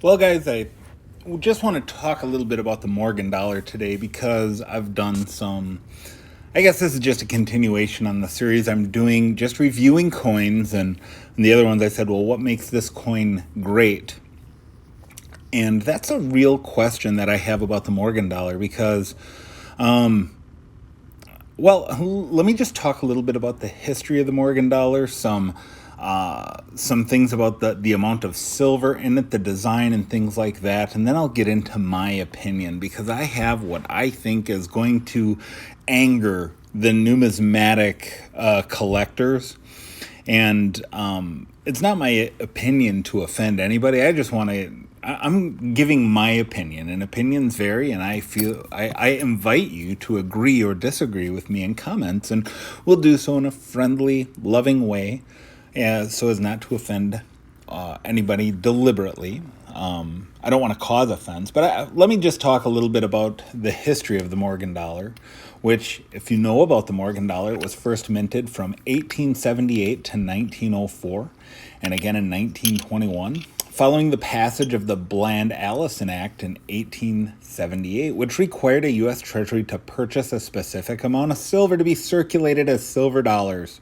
Well, guys, I just want to talk a little bit about the Morgan dollar today because I've done some. I guess this is just a continuation on the series I'm doing, just reviewing coins, and the other ones I said, well, what makes this coin great? And that's a real question that I have about the Morgan dollar because, well, let me just talk a little bit about the history of the Morgan dollar, some things about the amount of silver in it, the design, and things like that, and then I'll get into my opinion because I have what I think is going to anger the numismatic collectors, and it's not my opinion to offend anybody. I just want to. I'm giving my opinion, and opinions vary, and I invite you to agree or disagree with me in comments, and we'll do so in a friendly, loving way, so as not to offend anybody deliberately. I don't want to cause offense, but let me just talk a little bit about the history of the Morgan dollar, which, if you know about the Morgan dollar, it was first minted from 1878 to 1904, and again in 1921. Following the passage of the Bland-Allison Act in 1878, which required a U.S. Treasury to purchase a specific amount of silver to be circulated as silver dollars.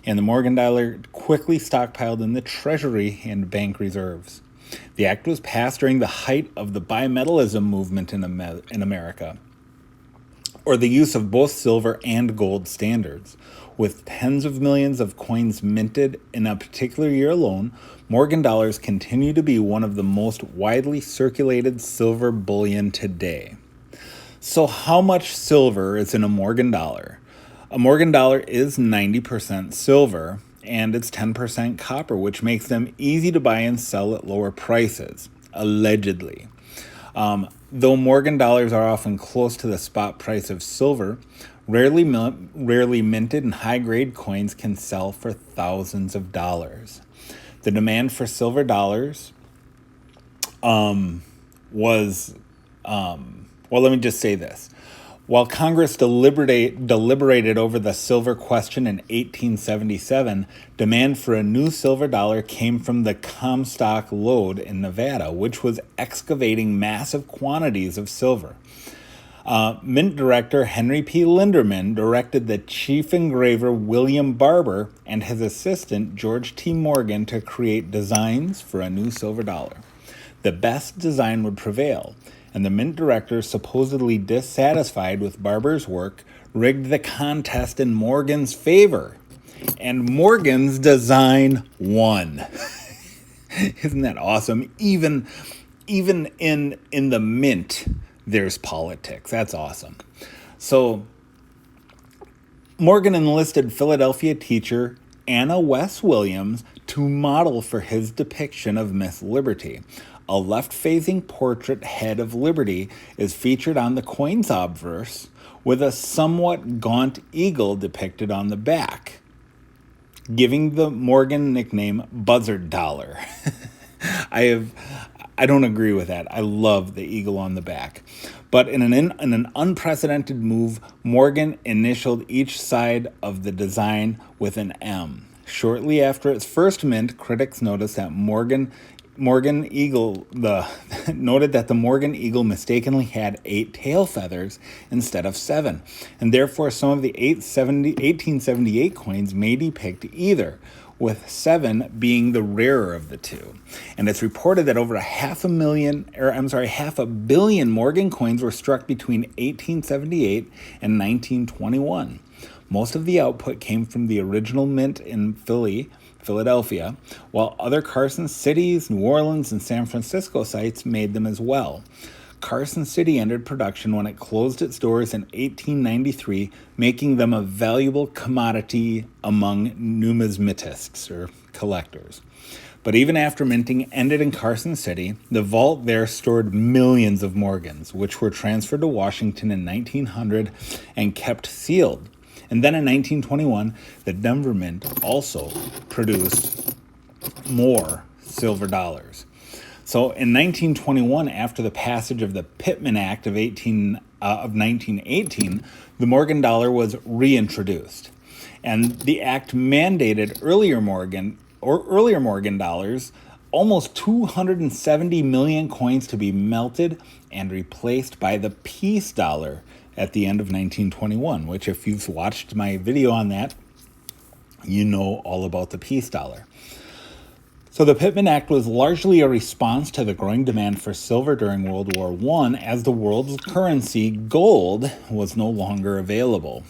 And the Morgan dollar quickly stockpiled in the Treasury and bank reserves. The act was passed during the height of the Bimetallism movement in America, or the use of both silver and gold standards. With tens of millions of coins minted in a particular year alone, Morgan dollars continue to be one of the most widely circulated silver bullion today. So how much silver is in a Morgan dollar? A Morgan dollar is 90% silver, and it's 10% copper, which makes them easy to buy and sell at lower prices, allegedly. Though Morgan dollars are often close to the spot price of silver, rarely minted and high-grade coins can sell for thousands of dollars. The demand for silver dollars was, well, let me just say this. While Congress deliberated over the silver question in 1877, demand for a new silver dollar came from the Comstock lode in Nevada, which was excavating massive quantities of silver. Mint director Henry P. Linderman directed the chief engraver William Barber and his assistant George T. Morgan to create designs for a new silver dollar. The best design would prevail, and the mint director, supposedly dissatisfied with Barber's work, rigged the contest in Morgan's favor. And Morgan's design won. Isn't that awesome? Even in the mint, there's politics. That's awesome. So Morgan enlisted Philadelphia teacher Anna West Williams to model for his depiction of Miss Liberty. A left-facing portrait head of Liberty is featured on the coin's obverse, with a somewhat gaunt eagle depicted on the back, giving the Morgan nickname Buzzard Dollar. I don't agree with that. I love the eagle on the back. But in an unprecedented move, Morgan initialed each side of the design with an M. Shortly after its first mint, critics noticed that noted that the Morgan eagle mistakenly had 8 tail feathers instead of 7, and therefore some of the 1878 coins may depict either, with 7 being the rarer of the two. And it's reported that over half a billion Morgan coins were struck between 1878 and 1921. Most of the output came from the original mint in Philadelphia, while other Carson cities, New Orleans, and San Francisco sites made them as well. Carson City entered production when it closed its doors in 1893, making them a valuable commodity among numismatists or collectors. But even after minting ended in Carson City, the vault there stored millions of Morgans, which were transferred to Washington in 1900 and kept sealed. And then in 1921, the Denver Mint also produced more silver dollars. So in 1921, after the passage of the Pittman Act of 1918, the Morgan dollar was reintroduced. And the act mandated earlier Morgan dollars almost 270 million coins to be melted and replaced by the peace dollar at the end of 1921, which if you've watched my video on that, you know all about the peace dollar. So the Pittman Act was largely a response to the growing demand for silver during World War I, as the world's currency, gold, was no longer available.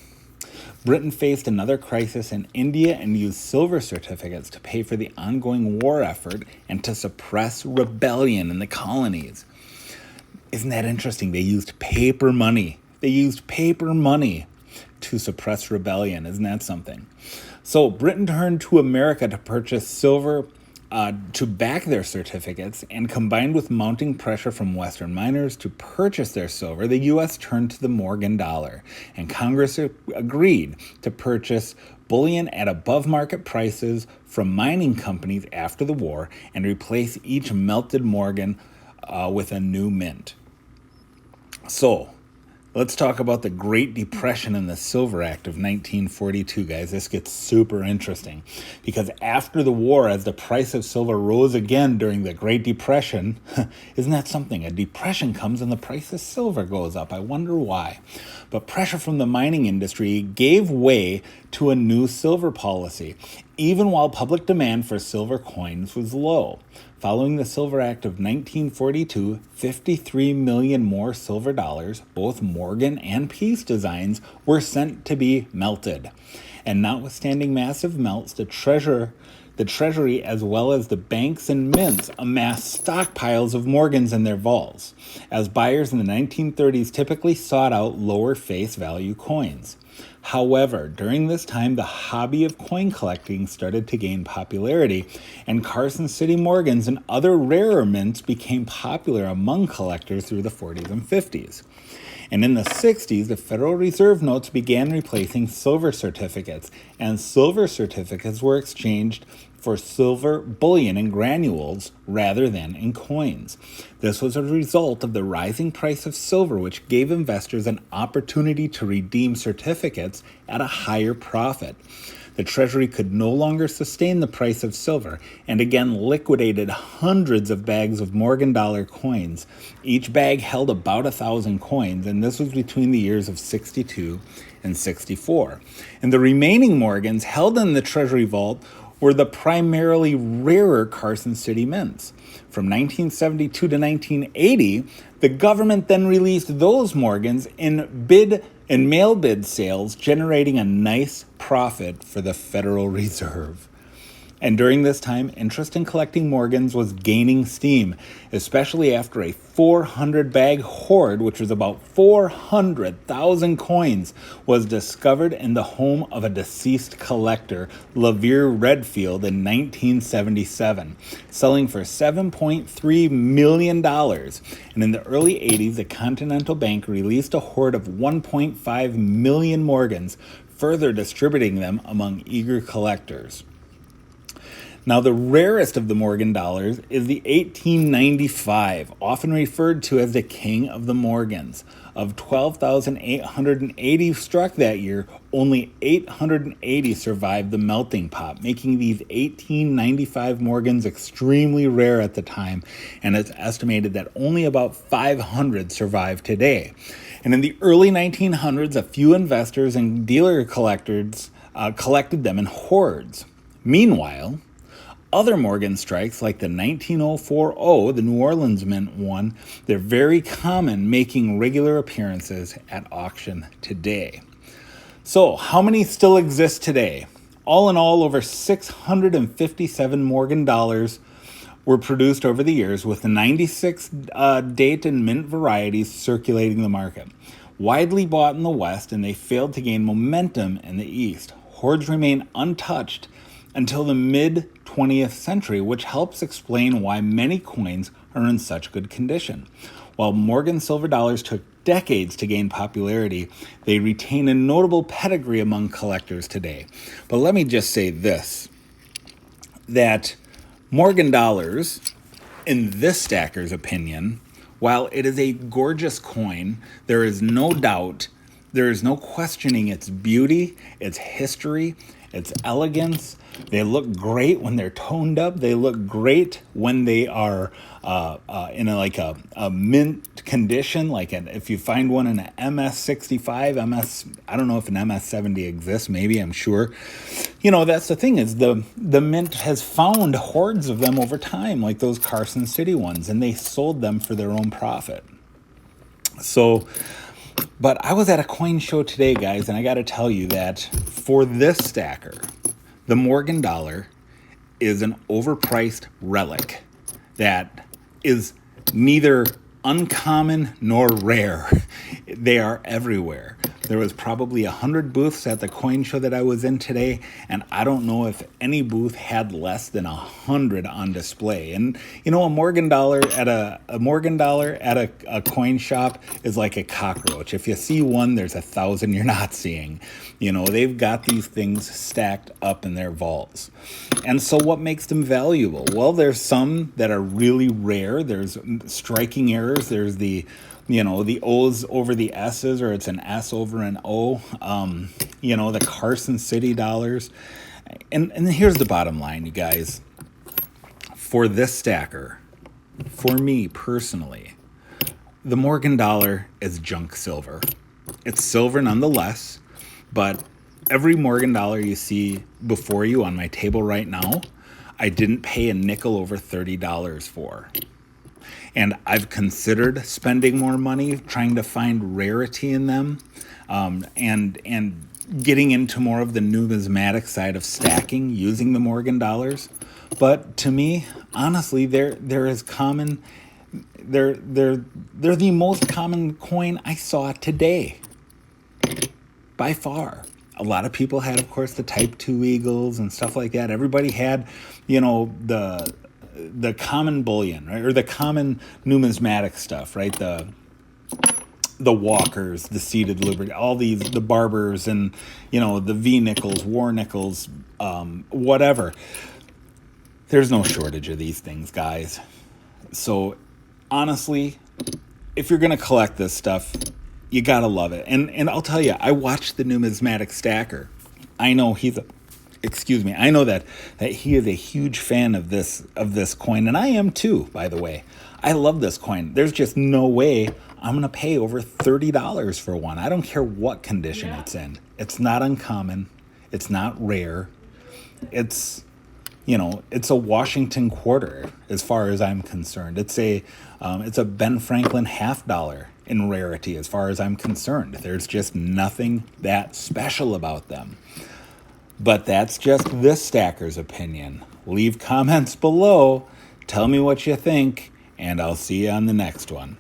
Britain faced another crisis in India and used silver certificates to pay for the ongoing war effort and to suppress rebellion in the colonies. Isn't that interesting? They used paper money. To suppress rebellion. Isn't that something? So Britain turned to America to purchase silver to back their certificates, and combined with mounting pressure from Western miners to purchase their silver, the U.S. turned to the Morgan dollar, and Congress agreed to purchase bullion at above market prices from mining companies after the war and replace each melted Morgan with a new mint. So, let's talk about the Great Depression and the Silver Act of 1942, guys. This gets super interesting because after the war, as the price of silver rose again during the Great Depression, isn't that something? A depression comes and the price of silver goes up. I wonder why. But pressure from the mining industry gave way to a new silver policy, even while public demand for silver coins was low. Following the Silver Act of 1942, 53 million more silver dollars, both Morgan and peace designs, were sent to be melted. And notwithstanding massive melts, the Treasury, as well as the banks and mints, amassed stockpiles of Morgans in their vaults, as buyers in the 1930s typically sought out lower face value coins. However, during this time, the hobby of coin collecting started to gain popularity, and Carson City Morgans and other rarer mints became popular among collectors through the 40s and 50s. And in the 60s, the Federal Reserve notes began replacing silver certificates, and silver certificates were exchanged for silver bullion in granules rather than in coins. This was a result of the rising price of silver, which gave investors an opportunity to redeem certificates at a higher profit. The Treasury could no longer sustain the price of silver and again liquidated hundreds of bags of Morgan dollar coins. Each bag held about 1,000 coins, and this was between the years of 62 and 64. And the remaining Morgans held in the Treasury vault were the primarily rarer Carson City mints. From 1972 to 1980, the government then released those Morgans in mail bid sales, generating a nice profit for the Federal Reserve. And during this time, interest in collecting Morgans was gaining steam, especially after a 400-bag hoard, which was about 400,000 coins, was discovered in the home of a deceased collector, Levere Redfield, in 1977, selling for $7.3 million. And in the early 80s, the Continental Bank released a hoard of 1.5 million Morgans, further distributing them among eager collectors. Now, the rarest of the Morgan dollars is the 1895, often referred to as the King of the Morgans. Of 12,880 struck that year, only 880 survived the melting pot, making these 1895 Morgans extremely rare at the time, and it's estimated that only about 500 survive today. And in the early 1900s, a few investors and dealer collectors collected them in hoards. Meanwhile, other Morgan strikes, like the 19040, the New Orleans Mint one, they're very common, making regular appearances at auction today. So, how many still exist today? All in all, over 657 Morgan dollars were produced over the years, with 96 date and mint varieties circulating the market. Widely bought in the West, and they failed to gain momentum in the East. Hoards remain untouched until the mid-20th century, which helps explain why many coins are in such good condition. While Morgan silver dollars took decades to gain popularity, they retain a notable pedigree among collectors today. But let me just say this, that Morgan dollars, in this stacker's opinion, while it is a gorgeous coin, there is no doubt, there is no questioning its beauty, its history, It's elegance. They look great when they're toned up. They look great when they are in a mint condition. If you find one in an MS65, I don't know if an MS70 exists. Maybe, I'm sure. That's the thing, is the mint has found hordes of them over time, like those Carson City ones, and they sold them for their own profit. So, but I was at a coin show today, guys, and I got to tell you that for this stacker, the Morgan dollar is an overpriced relic that is neither uncommon nor rare. They are everywhere. There was probably 100 booths at the coin show that I was in today, and I don't know if any booth had less than 100 on display. And a Morgan dollar at a coin shop is like a cockroach. If you see one, there's 1,000 you're not seeing. They've got these things stacked up in their vaults. And so what makes them valuable? Well, there's some that are really rare. There's striking errors. There's the O's over the S's, or it's an S over an O. The Carson City dollars. And here's the bottom line, you guys. For this stacker, for me personally, the Morgan dollar is junk silver. It's silver nonetheless, but every Morgan dollar you see before you on my table right now, I didn't pay a nickel over $30 for. And I've considered spending more money trying to find rarity in them, and getting into more of the numismatic side of stacking using the Morgan dollars. But to me, honestly, they're the most common coin I saw today, by far. A lot of people had, of course, the Type 2 Eagles and stuff like that. Everybody had, the common bullion, right? Or the common numismatic stuff, right? The Walkers, the Seated Liberty, all these, the Barbers, and, the V nickels, War nickels, whatever. There's no shortage of these things, guys. So honestly, if you're going to collect this stuff, you got to love it. And I'll tell you, I watched the Numismatic Stacker. I know I know that he is a huge fan of this coin, and I am too, by the way. I love this coin. There's just no way I'm going to pay over $30 for one. I don't care what condition it's in. It's not uncommon. It's not rare. It's a Washington quarter as far as I'm concerned. It's a Ben Franklin $50 in rarity as far as I'm concerned. There's just nothing that special about them. But that's just this stacker's opinion. Leave comments below. Tell me what you think, and I'll see you on the next one.